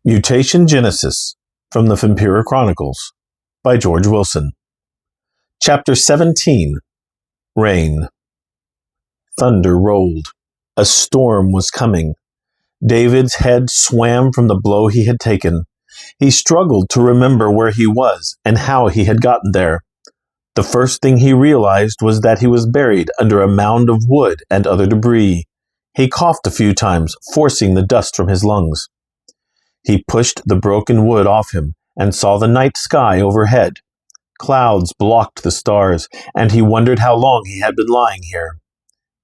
Mutation Genesis from the Fempiror Chronicles by George Willson. Chapter 17. Rain. Thunder rolled. A storm was coming. David's head swam from the blow he had taken. He struggled to remember where he was and how he had gotten there. The first thing he realized was that he was buried under a mound of wood and other debris. He coughed a few times, forcing the dust from his lungs. He pushed the broken wood off him and saw the night sky overhead. Clouds blocked the stars, and he wondered how long he had been lying here.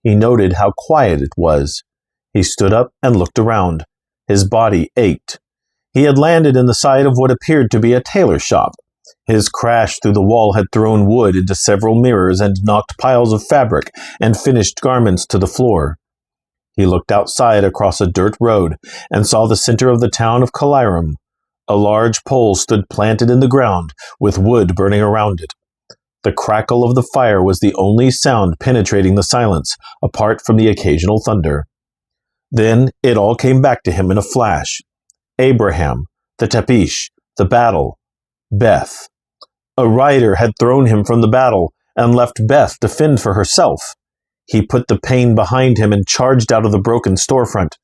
He noted how quiet it was. He stood up and looked around. His body ached. He had landed in the side of what appeared to be a tailor shop. His crash through the wall had thrown wood into several mirrors and knocked piles of fabric and finished garments to the floor. He looked outside across a dirt road and saw the center of the town of Calirum. A large pole stood planted in the ground, with wood burning around it. The crackle of the fire was the only sound penetrating the silence, apart from the occasional thunder. Then it all came back to him in a flash. Abraham, the Tapish, the battle, Beth. A rider had thrown him from the battle and left Beth to fend for herself. He put the pain behind him and charged out of the broken storefront.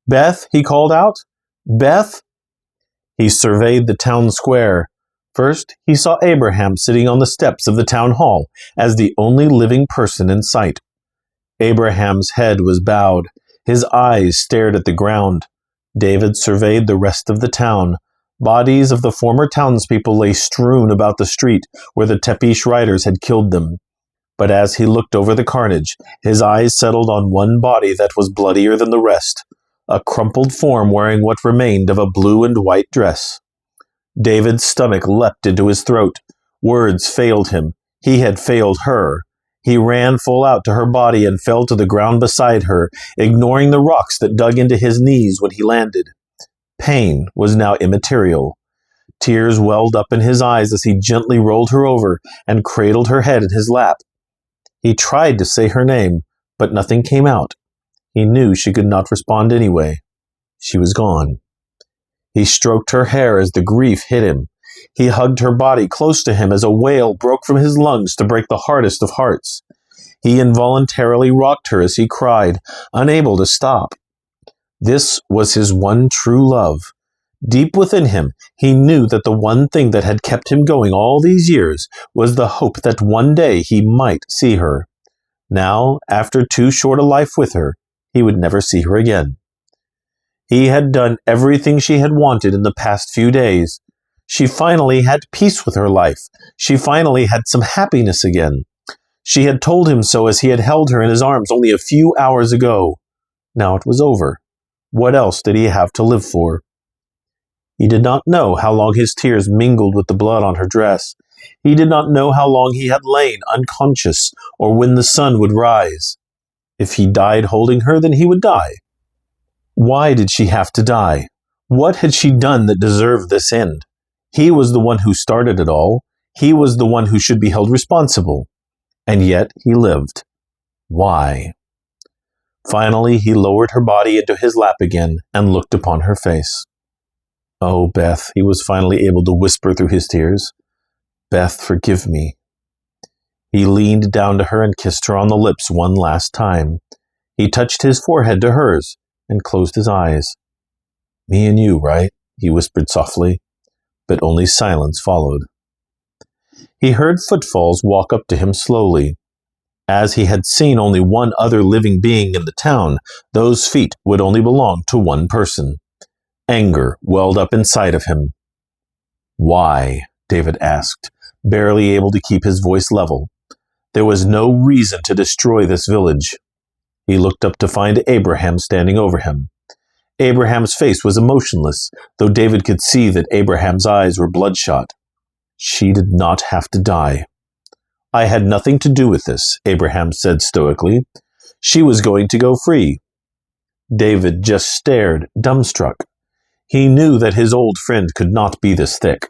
"Beth," he called out. "Beth?" He surveyed the town square. First, he saw Abraham sitting on the steps of the town hall as the only living person in sight. Abraham's head was bowed. His eyes stared at the ground. David surveyed the rest of the town. Bodies of the former townspeople lay strewn about the street where the Tepish riders had killed them. But as he looked over the carnage, his eyes settled on one body that was bloodier than the rest, a crumpled form wearing what remained of a blue and white dress. David's stomach leapt into his throat. Words failed him. He had failed her. He ran full out to her body and fell to the ground beside her, ignoring the rocks that dug into his knees when he landed. Pain was now immaterial. Tears welled up in his eyes as he gently rolled her over and cradled her head in his lap. He tried to say her name, but nothing came out. He knew she could not respond anyway. She was gone. He stroked her hair as the grief hit him. He hugged her body close to him as a wail broke from his lungs to break the hardest of hearts. He involuntarily rocked her as he cried, unable to stop. This was his one true love. Deep within him, he knew that the one thing that had kept him going all these years was the hope that one day he might see her. Now, after too short a life with her, he would never see her again. He had done everything she had wanted in the past few days. She finally had peace with her life. She finally had some happiness again. She had told him so as he had held her in his arms only a few hours ago. Now it was over. What else did he have to live for? He did not know how long his tears mingled with the blood on her dress. He did not know how long he had lain unconscious or when the sun would rise. If he died holding her, then he would die. Why did she have to die? What had she done that deserved this end? He was the one who started it all. He was the one who should be held responsible. And yet he lived. Why? Finally, he lowered her body into his lap again and looked upon her face. "Oh, Beth," he was finally able to whisper through his tears. "Beth, forgive me." He leaned down to her and kissed her on the lips one last time. He touched his forehead to hers and closed his eyes. "Me and you, right?" he whispered softly, but only silence followed. He heard footfalls walk up to him slowly. As he had seen only one other living being in the town, those feet would only belong to one person. Anger welled up inside of him. "Why?" David asked, barely able to keep his voice level. There was no reason to destroy this village. He looked up to find Abraham standing over him. Abraham's face was emotionless, though David could see that Abraham's eyes were bloodshot. She did not have to die. "I had nothing to do with this," Abraham said stoically. "She was going to go free." David just stared, dumbstruck. He knew that his old friend could not be this thick.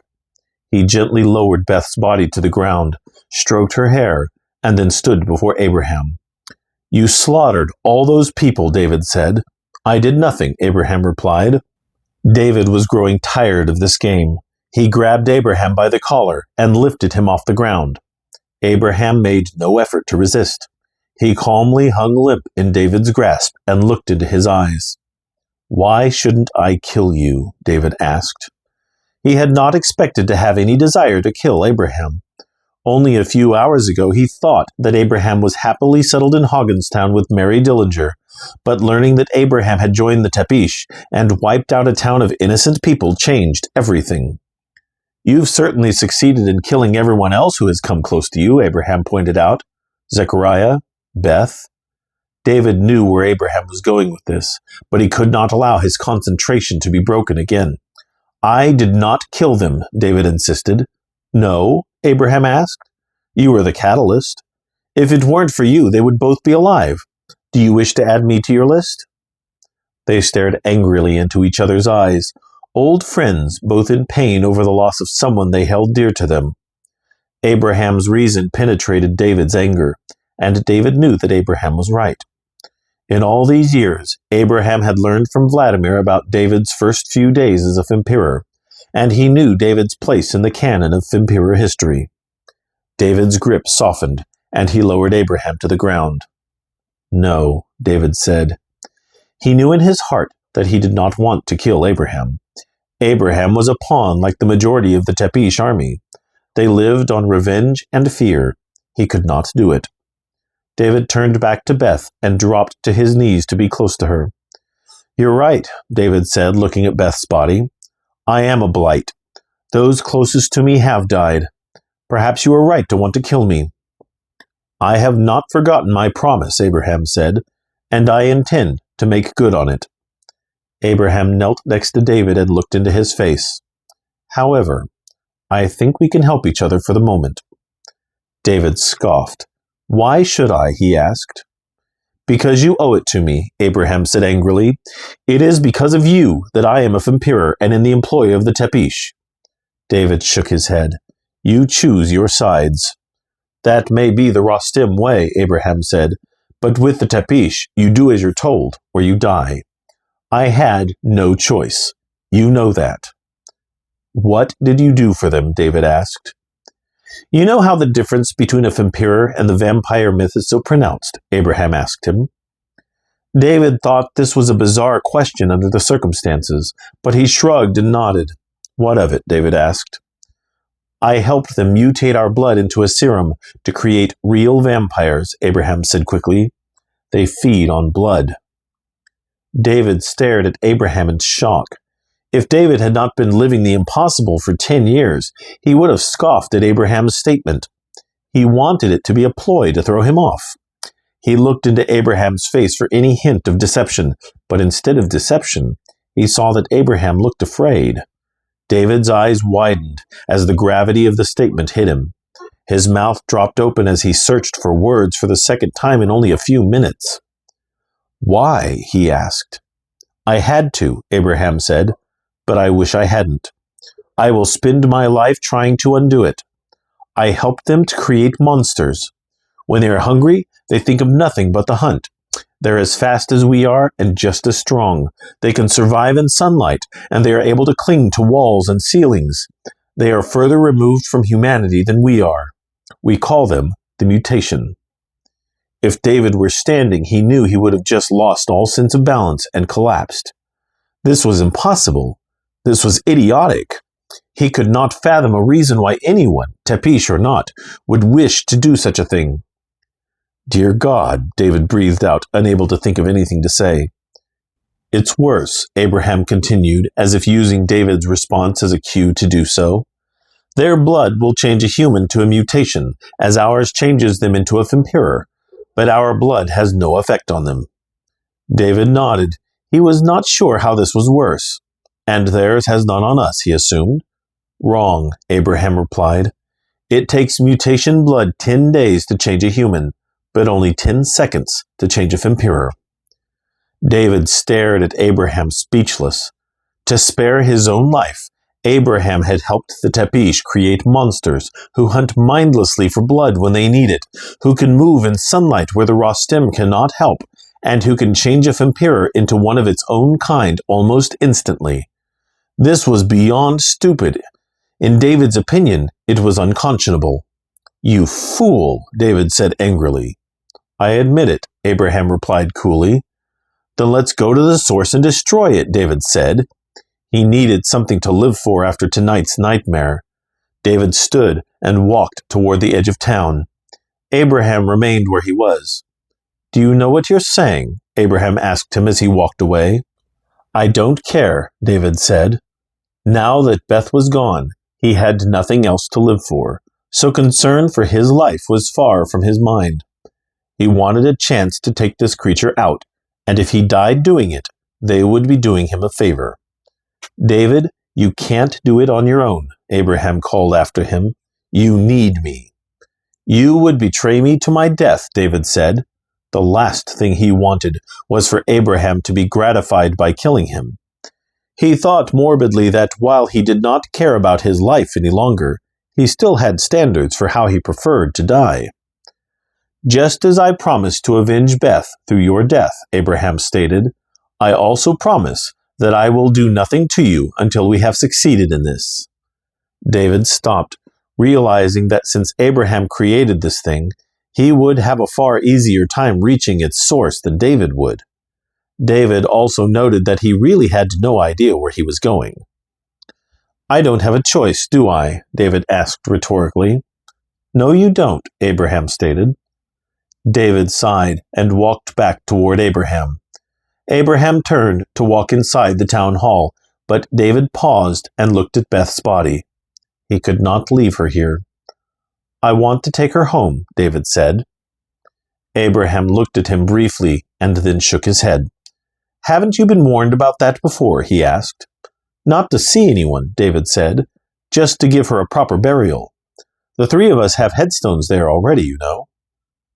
He gently lowered Beth's body to the ground, stroked her hair, and then stood before Abraham. "You slaughtered all those people," David said. "I did nothing," Abraham replied. David was growing tired of this game. He grabbed Abraham by the collar and lifted him off the ground. Abraham made no effort to resist. He calmly hung limp in David's grasp and looked into his eyes. "Why shouldn't I kill you?" David asked. He had not expected to have any desire to kill Abraham. Only a few hours ago he thought that Abraham was happily settled in Hogginstown with Mary Dillinger, but learning that Abraham had joined the Tepish and wiped out a town of innocent people changed everything. "You've certainly succeeded in killing everyone else who has come close to you," Abraham pointed out. "Zechariah, Beth." David knew where Abraham was going with this, but he could not allow his concentration to be broken again. "I did not kill them," David insisted. "No?" Abraham asked. "You were the catalyst. If it weren't for you, they would both be alive. Do you wish to add me to your list?" They stared angrily into each other's eyes, old friends, both in pain over the loss of someone they held dear to them. Abraham's reason penetrated David's anger, and David knew that Abraham was right. In all these years, Abraham had learned from Vladimir about David's first few days as a Fempiror, and he knew David's place in the canon of Fempiror history. David's grip softened, and he lowered Abraham to the ground. "No," David said. He knew in his heart that he did not want to kill Abraham. Abraham was a pawn like the majority of the Tepish army. They lived on revenge and fear. He could not do it. David turned back to Beth and dropped to his knees to be close to her. "You're right," David said, looking at Beth's body. "I am a blight. Those closest to me have died. Perhaps you are right to want to kill me." "I have not forgotten my promise," Abraham said, "and I intend to make good on it." Abraham knelt next to David and looked into his face. "However, I think we can help each other for the moment." David scoffed. "Why should I?" he asked. "Because you owe it to me," Abraham said angrily. "It is because of you that I am a Fempiror and in the employ of the Tepish." David shook his head. "You choose your sides." "That may be the Rostim way," Abraham said, "but with the Tepish, you do as you're told, or you die. I had no choice. You know that." "What did you do for them?" David asked. "You know how the difference between a Fempiror and the vampire myth is so pronounced?" Abraham asked him. David thought this was a bizarre question under the circumstances, but he shrugged and nodded. "What of it?" David asked. "I helped them mutate our blood into a serum to create real vampires," Abraham said quickly. "They feed on blood." David stared at Abraham in shock. If David had not been living the impossible for 10 years, he would have scoffed at Abraham's statement. He wanted it to be a ploy to throw him off. He looked into Abraham's face for any hint of deception, but instead of deception, he saw that Abraham looked afraid. David's eyes widened as the gravity of the statement hit him. His mouth dropped open as he searched for words for the second time in only a few minutes. "Why?" he asked. "I had to," Abraham said, "but I wish I hadn't. I will spend my life trying to undo it. I helped them to create monsters. When they are hungry, they think of nothing but the hunt. They're as fast as we are and just as strong. They can survive in sunlight, and they are able to cling to walls and ceilings. They are further removed from humanity than we are. We call them the Mutation." If David were standing, he knew he would have just lost all sense of balance and collapsed. This was impossible. This was idiotic. He could not fathom a reason why anyone, Tepish or not, would wish to do such a thing. "Dear God," David breathed out, unable to think of anything to say. "It's worse," Abraham continued, as if using David's response as a cue to do so. "Their blood will change a human to a mutation, as ours changes them into a Fempiror, but our blood has no effect on them." David nodded. He was not sure how this was worse. "And theirs has none on us," he assumed. "Wrong," Abraham replied. "It takes mutation blood 10 days to change a human, but only 10 seconds to change a Fempiror." David stared at Abraham speechless. To spare his own life, Abraham had helped the Tepish create monsters who hunt mindlessly for blood when they need it, who can move in sunlight where the Rostim cannot help, and who can change a Fempiror into one of its own kind almost instantly. This was beyond stupid. In David's opinion, it was unconscionable. "You fool," David said angrily. "I admit it," Abraham replied coolly. "Then let's go to the source and destroy it," David said. He needed something to live for after tonight's nightmare. David stood and walked toward the edge of town. Abraham remained where he was. "Do you know what you're saying?" Abraham asked him as he walked away. "I don't care," David said. Now that Beth was gone, he had nothing else to live for, so concern for his life was far from his mind. He wanted a chance to take this creature out, and if he died doing it, they would be doing him a favor. "David, you can't do it on your own," Abraham called after him. "You need me." "You would betray me to my death," David said. The last thing he wanted was for Abraham to be gratified by killing him. He thought morbidly that while he did not care about his life any longer, he still had standards for how he preferred to die. "Just as I promised to avenge Beth through your death," Abraham stated, "I also promise that I will do nothing to you until we have succeeded in this." David stopped, realizing that since Abraham created this thing, he would have a far easier time reaching its source than David would. David also noted that he really had no idea where he was going. "I don't have a choice, do I?" David asked rhetorically. "No, you don't," Abraham stated. David sighed and walked back toward Abraham. Abraham turned to walk inside the town hall, but David paused and looked at Beth's body. He could not leave her here. "I want to take her home," David said. Abraham looked at him briefly and then shook his head. "Haven't you been warned about that before?" he asked. "Not to see anyone," David said, "just to give her a proper burial. The three of us have headstones there already, you know."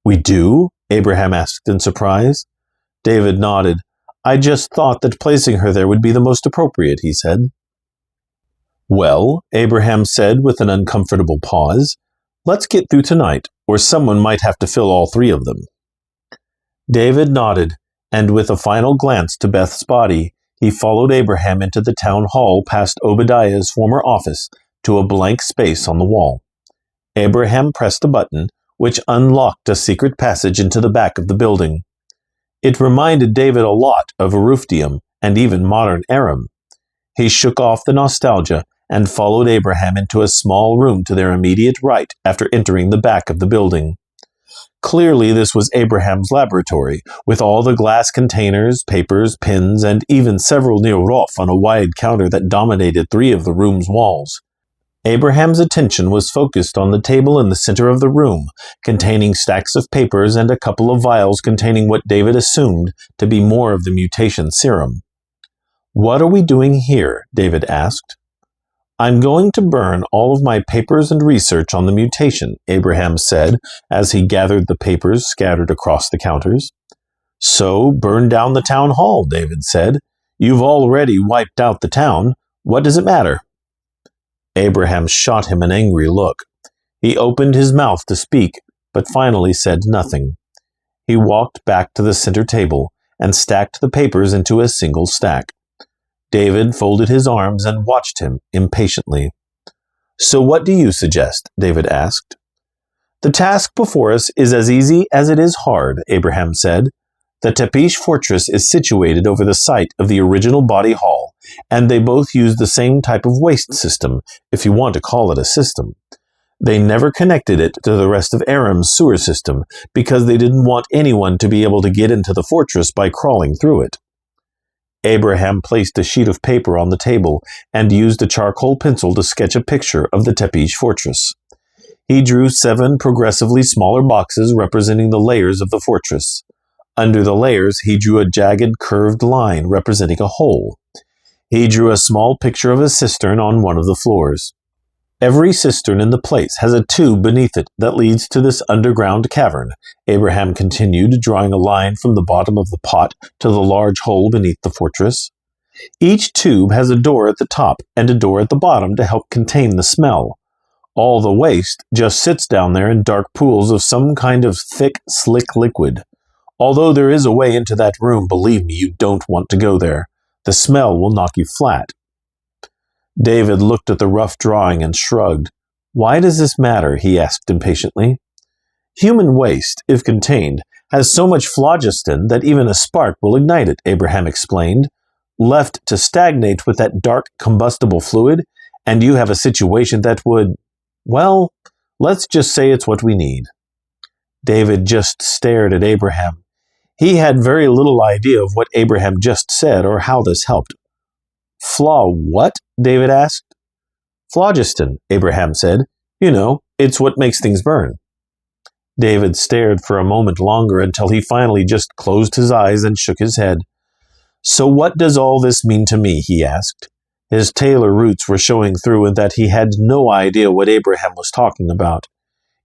"We do?" Abraham asked in surprise. David nodded. "I just thought that placing her there would be the most appropriate," he said. "Well," Abraham said with an uncomfortable pause, "let's get through tonight, or someone might have to fill all three of them." David nodded, and with a final glance to Beth's body, he followed Abraham into the town hall past Obadiah's former office to a blank space on the wall. Abraham pressed a button, which unlocked a secret passage into the back of the building. It reminded David a lot of Erufdium and even modern Aram. He shook off the nostalgia and followed Abraham into a small room to their immediate right after entering the back of the building. Clearly, this was Abraham's laboratory, with all the glass containers, papers, pens, and even several near Roth on a wide counter that dominated three of the room's walls. Abraham's attention was focused on the table in the center of the room, containing stacks of papers and a couple of vials containing what David assumed to be more of the mutation serum. "What are we doing here?" David asked. "I'm going to burn all of my papers and research on the mutation," Abraham said as he gathered the papers scattered across the counters. "So burn down the town hall," David said. "You've already wiped out the town. What does it matter?" Abraham shot him an angry look. He opened his mouth to speak, but finally said nothing. He walked back to the center table and stacked the papers into a single stack. David folded his arms and watched him impatiently. "So what do you suggest?" David asked. "The task before us is as easy as it is hard," Abraham said. "The Tepesh fortress is situated over the site of the original body hall, and they both use the same type of waste system, if you want to call it a system. They never connected it to the rest of Aram's sewer system because they didn't want anyone to be able to get into the fortress by crawling through it." Abraham placed a sheet of paper on the table and used a charcoal pencil to sketch a picture of the Tepesh fortress. He drew 7 progressively smaller boxes representing the layers of the fortress. Under the layers, he drew a jagged, curved line representing a hole. He drew a small picture of a cistern on one of the floors. "Every cistern in the place has a tube beneath it that leads to this underground cavern," Abraham continued, drawing a line from the bottom of the pot to the large hole beneath the fortress. "Each tube has a door at the top and a door at the bottom to help contain the smell. All the waste just sits down there in dark pools of some kind of thick, slick liquid. Although there is a way into that room, believe me, you don't want to go there. The smell will knock you flat." David looked at the rough drawing and shrugged. "Why does this matter?" he asked impatiently. "Human waste, if contained, has so much phlogiston that even a spark will ignite it," Abraham explained. "Left to stagnate with that dark combustible fluid, and you have a situation that would, well, let's just say it's what we need." David just stared at Abraham. He had very little idea of what Abraham just said or how this helped. What?" David asked. "Phlogiston," Abraham said. "You know, it's what makes things burn." David stared for a moment longer until he finally just closed his eyes and shook his head. "So what does all this mean to me?" he asked. His tailor roots were showing through and that he had no idea what Abraham was talking about.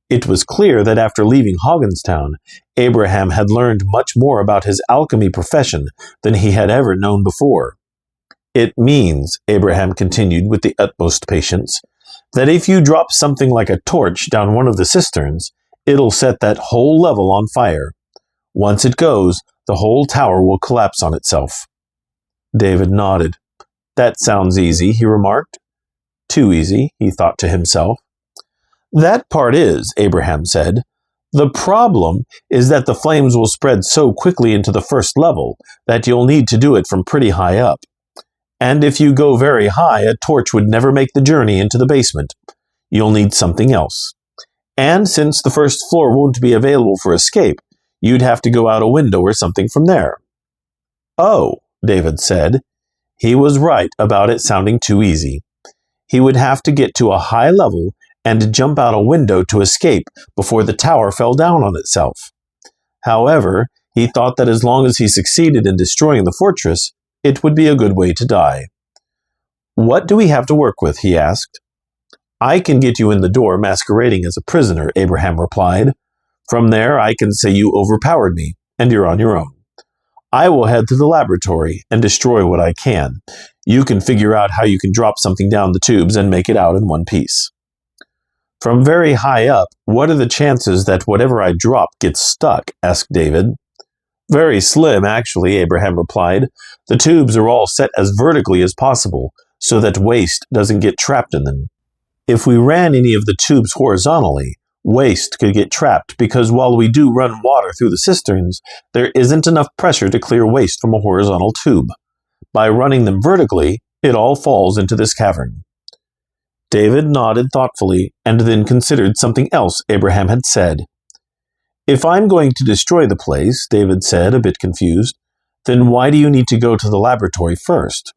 It was clear that after leaving Hogginstown, Abraham had learned much more about his alchemy profession than he had ever known before. "It means," Abraham continued with the utmost patience, "that if you drop something like a torch down one of the cisterns, it'll set that whole level on fire. Once it goes, the whole tower will collapse on itself." David nodded. "That sounds easy," he remarked. "Too easy," he thought to himself. "That part is," Abraham said. "The problem is that the flames will spread so quickly into the first level that you'll need to do it from pretty high up. And if you go very high, a torch would never make the journey into the basement. You'll need something else. And since the first floor won't be available for escape, you'd have to go out a window or something from there." "Oh," David said. He was right about it sounding too easy. He would have to get to a high level and jump out a window to escape before the tower fell down on itself. However, he thought that as long as he succeeded in destroying the fortress, it would be a good way to die. "What do we have to work with?" he asked. "I can get you in the door masquerading as a prisoner," Abraham replied. "From there, I can say you overpowered me, and you're on your own. I will head to the laboratory and destroy what I can. You can figure out how you can drop something down the tubes and make it out in one piece." "From very high up, what are the chances that whatever I drop gets stuck?" asked David. "Very slim, actually," Abraham replied. "The tubes are all set as vertically as possible, so that waste doesn't get trapped in them. If we ran any of the tubes horizontally, waste could get trapped because while we do run water through the cisterns, there isn't enough pressure to clear waste from a horizontal tube. By running them vertically, it all falls into this cavern." David nodded thoughtfully and then considered something else Abraham had said. "If I'm going to destroy the place," David said, a bit confused, "then why do you need to go to the laboratory first?"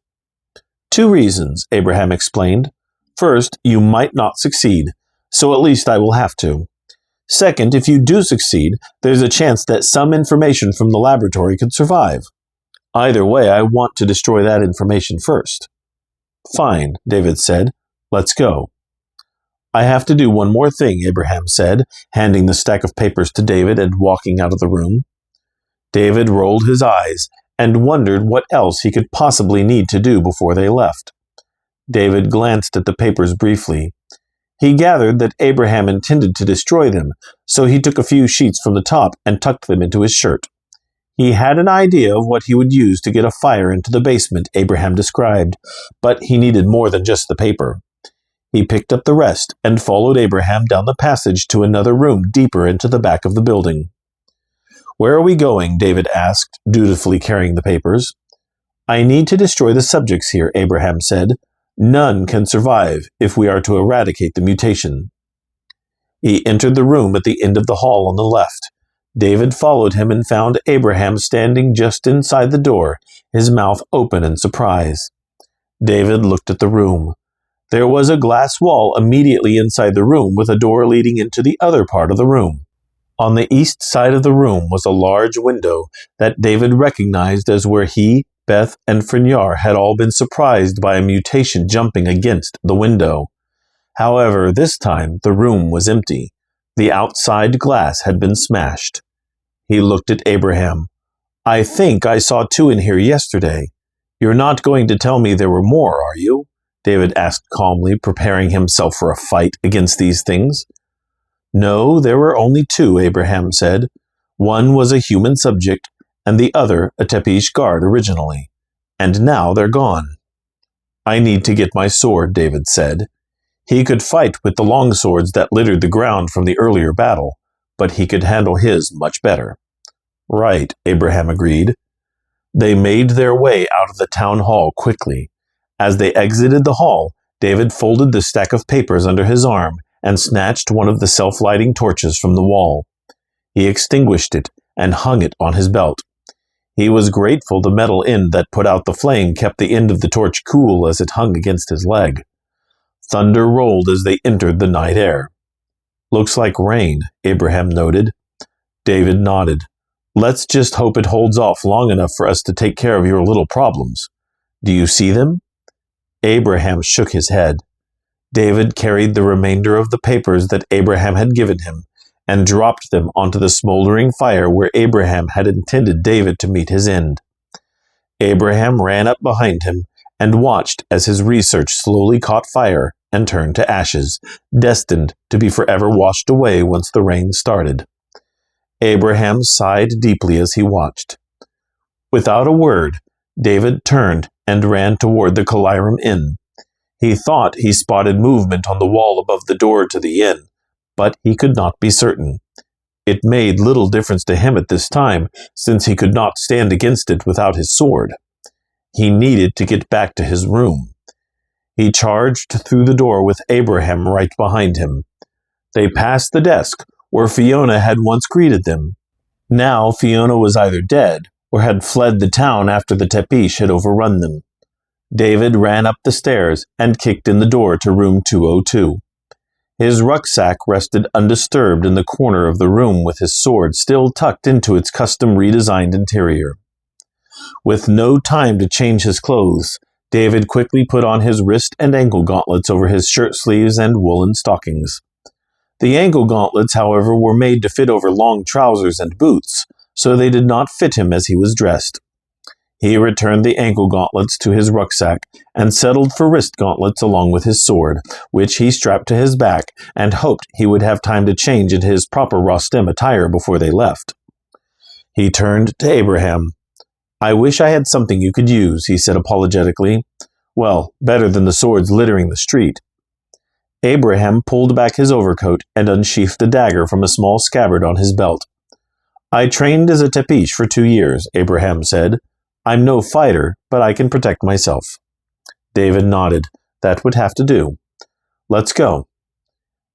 "Two reasons," Abraham explained. "First, you might not succeed, so at least I will have to. Second, if you do succeed, there's a chance that some information from the laboratory could survive. Either way, I want to destroy that information first." "Fine," David said. "Let's go." "I have to do one more thing," Abraham said, handing the stack of papers to David and walking out of the room. David rolled his eyes and wondered what else he could possibly need to do before they left. David glanced at the papers briefly. He gathered that Abraham intended to destroy them, so he took a few sheets from the top and tucked them into his shirt. He had an idea of what he would use to get a fire into the basement Abraham described, but he needed more than just the paper. He picked up the rest and followed Abraham down the passage to another room deeper into the back of the building. "Where are we going?" David asked, dutifully carrying the papers. "I need to destroy the subjects here," Abraham said. "None can survive if we are to eradicate the mutation." He entered the room at the end of the hall on the left. David followed him and found Abraham standing just inside the door, his mouth open in surprise. David looked at the room. There was a glass wall immediately inside the room with a door leading into the other part of the room. On the east side of the room was a large window that David recognized as where he, Beth, and Fempiror had all been surprised by a mutation jumping against the window. However, this time the room was empty. The outside glass had been smashed. He looked at Abraham. "I think I saw two in here yesterday. You're not going to tell me there were more, are you?" David asked calmly, preparing himself for a fight against these things. "No, there were only two," Abraham said. "One was a human subject, and the other a Tepish guard originally. And now they're gone." "I need to get my sword," David said. He could fight with the long swords that littered the ground from the earlier battle, but he could handle his much better. "Right," Abraham agreed. They made their way out of the town hall quickly. As they exited the hall, David folded the stack of papers under his arm and snatched one of the self-lighting torches from the wall. He extinguished it and hung it on his belt. He was grateful the metal end that put out the flame kept the end of the torch cool as it hung against his leg. Thunder rolled as they entered the night air. "Looks like rain," Abraham noted. David nodded. "Let's just hope it holds off long enough for us to take care of your little problems. Do you see them?" Abraham shook his head. David carried the remainder of the papers that Abraham had given him and dropped them onto the smoldering fire where Abraham had intended David to meet his end. Abraham ran up behind him and watched as his research slowly caught fire and turned to ashes, destined to be forever washed away once the rain started. Abraham sighed deeply as he watched. Without a word, David turned and ran toward the Colirum Inn. He thought he spotted movement on the wall above the door to the inn, but he could not be certain. It made little difference to him at this time, since he could not stand against it without his sword. He needed to get back to his room. He charged through the door with Abraham right behind him. They passed the desk where Fiona had once greeted them. Now Fiona was either dead or had fled the town after the Tepish had overrun them. David ran up the stairs and kicked in the door to room 202. His rucksack rested undisturbed in the corner of the room with his sword still tucked into its custom redesigned interior. With no time to change his clothes, David quickly put on his wrist and ankle gauntlets over his shirt sleeves and woolen stockings. The ankle gauntlets, however, were made to fit over long trousers and boots, so they did not fit him as he was dressed. He returned the ankle gauntlets to his rucksack and settled for wrist gauntlets along with his sword, which he strapped to his back and hoped he would have time to change into his proper Rostem attire before they left. He turned to Abraham. "I wish I had something you could use," he said apologetically. "Well, better than the swords littering the street." Abraham pulled back his overcoat and unsheathed a dagger from a small scabbard on his belt. "I trained as a Tepish for 2 years," Abraham said. "I'm no fighter, but I can protect myself." David nodded. That would have to do. "Let's go."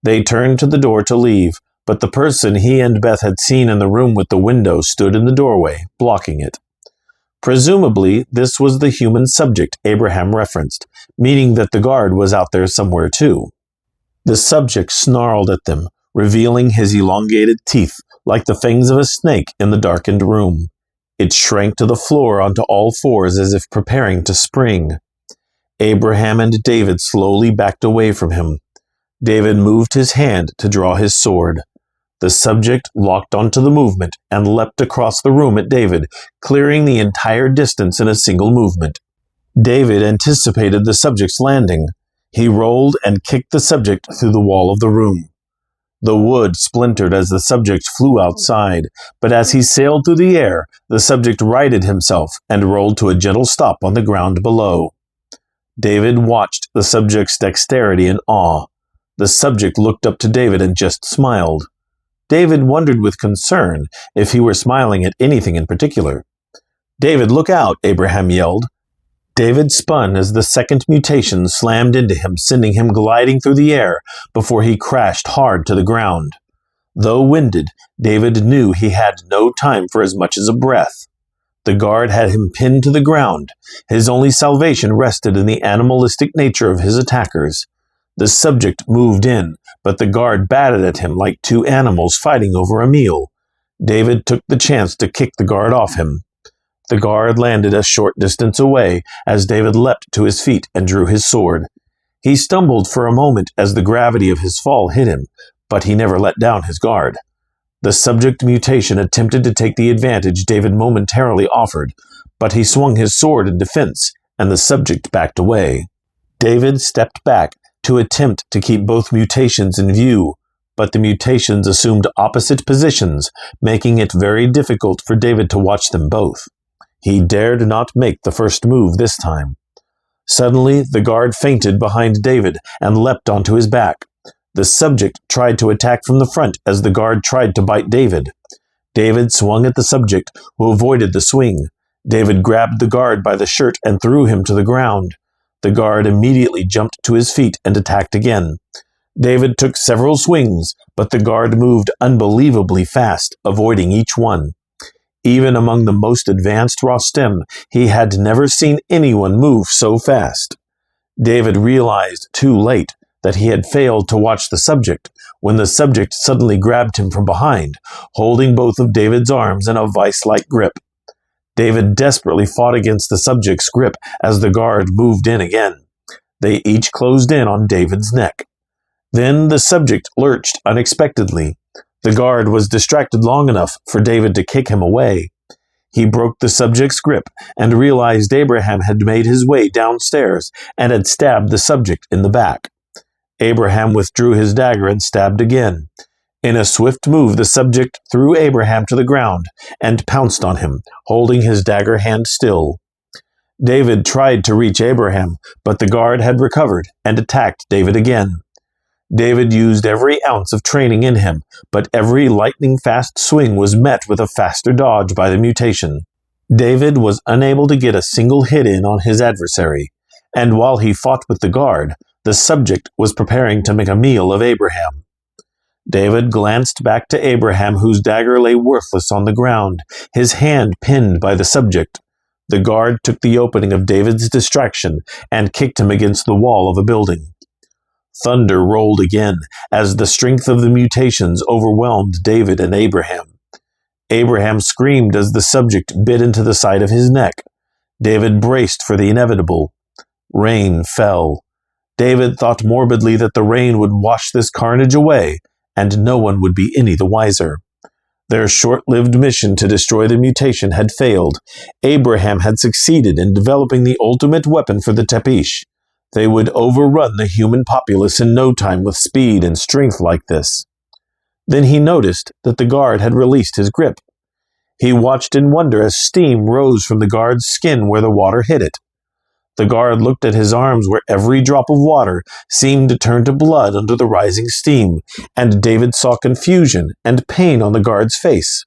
They turned to the door to leave, but the person he and Beth had seen in the room with the window stood in the doorway, blocking it. Presumably, this was the human subject Abraham referenced, meaning that the guard was out there somewhere too. The subject snarled at them, revealing his elongated teeth like the fangs of a snake in the darkened room. It shrank to the floor onto all fours as if preparing to spring. Abraham and David slowly backed away from him. David moved his hand to draw his sword. The subject locked onto the movement and leapt across the room at David, clearing the entire distance in a single movement. David anticipated the subject's landing. He rolled and kicked the subject through the wall of the room. The wood splintered as the subject flew outside, but as he sailed through the air, the subject righted himself and rolled to a gentle stop on the ground below. David watched the subject's dexterity in awe. The subject looked up to David and just smiled. David wondered with concern if he were smiling at anything in particular. "David, look out!" Abraham yelled. David spun as the second mutation slammed into him, sending him gliding through the air before he crashed hard to the ground. Though winded, David knew he had no time for as much as a breath. The guard had him pinned to the ground. His only salvation rested in the animalistic nature of his attackers. The subject moved in, but the guard batted at him like two animals fighting over a meal. David took the chance to kick the guard off him. The guard landed a short distance away as David leapt to his feet and drew his sword. He stumbled for a moment as the gravity of his fall hit him, but he never let down his guard. The subject mutation attempted to take the advantage David momentarily offered, but he swung his sword in defense, and the subject backed away. David stepped back to attempt to keep both mutations in view, but the mutations assumed opposite positions, making it very difficult for David to watch them both. He dared not make the first move this time. Suddenly, the guard fainted behind David and leapt onto his back. The subject tried to attack from the front as the guard tried to bite David. David swung at the subject, who avoided the swing. David grabbed the guard by the shirt and threw him to the ground. The guard immediately jumped to his feet and attacked again. David took several swings, but the guard moved unbelievably fast, avoiding each one. Even among the most advanced Rostem, he had never seen anyone move so fast. David realized too late that he had failed to watch the subject when the subject suddenly grabbed him from behind, holding both of David's arms in a vice-like grip. David desperately fought against the subject's grip as the guard moved in again. They each closed in on David's neck. Then the subject lurched unexpectedly. The guard was distracted long enough for David to kick him away. He broke the subject's grip and realized Abraham had made his way downstairs and had stabbed the subject in the back. Abraham withdrew his dagger and stabbed again. In a swift move, the subject threw Abraham to the ground and pounced on him, holding his dagger hand still. David tried to reach Abraham, but the guard had recovered and attacked David again. David used every ounce of training in him, but every lightning-fast swing was met with a faster dodge by the mutation. David was unable to get a single hit in on his adversary, and while he fought with the guard, the subject was preparing to make a meal of Abraham. David glanced back to Abraham, whose dagger lay worthless on the ground, his hand pinned by the subject. The guard took the opening of David's distraction and kicked him against the wall of a building. Thunder rolled again as the strength of the mutations overwhelmed David and Abraham. Abraham screamed as the subject bit into the side of his neck. David braced for the inevitable. Rain fell. David thought morbidly that the rain would wash this carnage away, and no one would be any the wiser. Their short-lived mission to destroy the mutation had failed. Abraham had succeeded in developing the ultimate weapon for the Tepish. They would overrun the human populace in no time with speed and strength like this. Then he noticed that the guard had released his grip. He watched in wonder as steam rose from the guard's skin where the water hit it. The guard looked at his arms where every drop of water seemed to turn to blood under the rising steam, and David saw confusion and pain on the guard's face.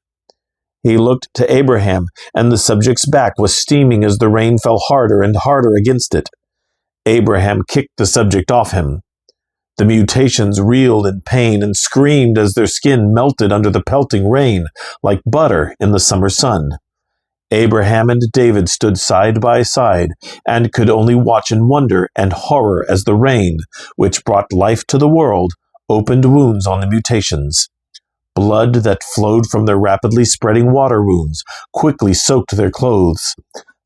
He looked to Abraham, and the subject's back was steaming as the rain fell harder and harder against it. Abraham kicked the subject off him. The mutations reeled in pain and screamed as their skin melted under the pelting rain like butter in the summer sun. Abraham and David stood side by side and could only watch in wonder and horror as the rain, which brought life to the world, opened wounds on the mutations. Blood that flowed from their rapidly spreading water wounds quickly soaked their clothes.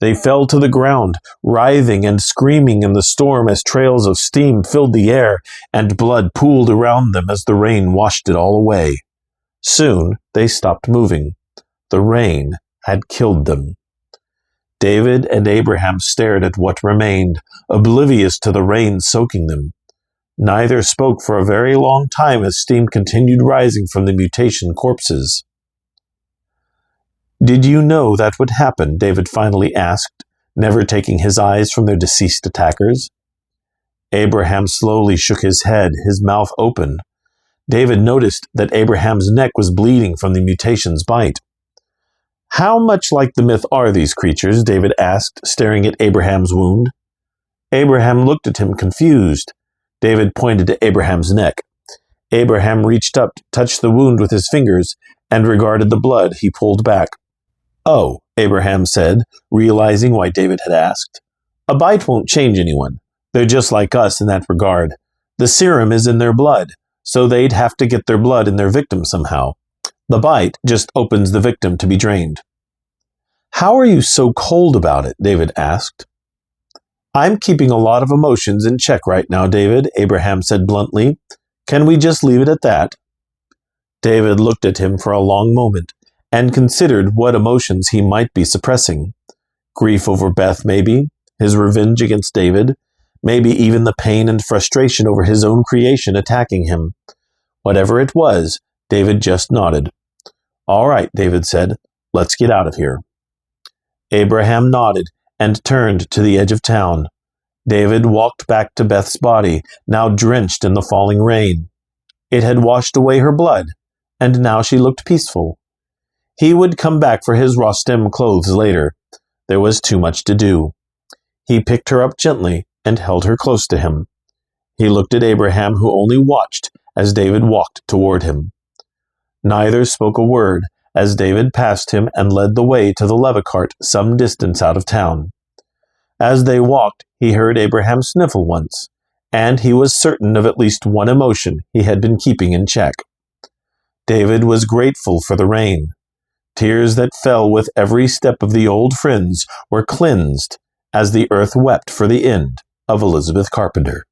They fell to the ground, writhing and screaming in the storm as trails of steam filled the air and blood pooled around them as the rain washed it all away. Soon they stopped moving. The rain had killed them. David and Abraham stared at what remained, oblivious to the rain soaking them. Neither spoke for a very long time as steam continued rising from the mutation corpses. "Did you know that would happen?" David finally asked, never taking his eyes from their deceased attackers. Abraham slowly shook his head, his mouth open. David noticed that Abraham's neck was bleeding from the mutation's bite. "How much like the myth are these creatures?" David asked, staring at Abraham's wound. Abraham looked at him confused. David pointed to Abraham's neck. Abraham reached up, touched the wound with his fingers, and regarded the blood. He pulled back. "Oh," Abraham said, realizing why David had asked. "A bite won't change anyone. They're just like us in that regard. The serum is in their blood, so they'd have to get their blood in their victim somehow. The bite just opens the victim to be drained." "How are you so cold about it?" David asked. "I'm keeping a lot of emotions in check right now, David," Abraham said bluntly. "Can we just leave it at that?" David looked at him for a long moment and considered what emotions he might be suppressing. Grief over Beth, maybe, his revenge against David, maybe even the pain and frustration over his own creation attacking him. Whatever it was, David just nodded. "All right," David said, "let's get out of here." Abraham nodded and turned to the edge of town. David walked back to Beth's body, now drenched in the falling rain. It had washed away her blood, and now she looked peaceful. He would come back for his Rostem clothes later. There was too much to do. He picked her up gently and held her close to him. He looked at Abraham, who only watched as David walked toward him. Neither spoke a word as David passed him and led the way to the leva cart some distance out of town. As they walked, he heard Abraham sniffle once, and he was certain of at least one emotion he had been keeping in check. David was grateful for the rain. Tears that fell with every step of the old friends were cleansed as the earth wept for the end of Elizabeth Carpenter.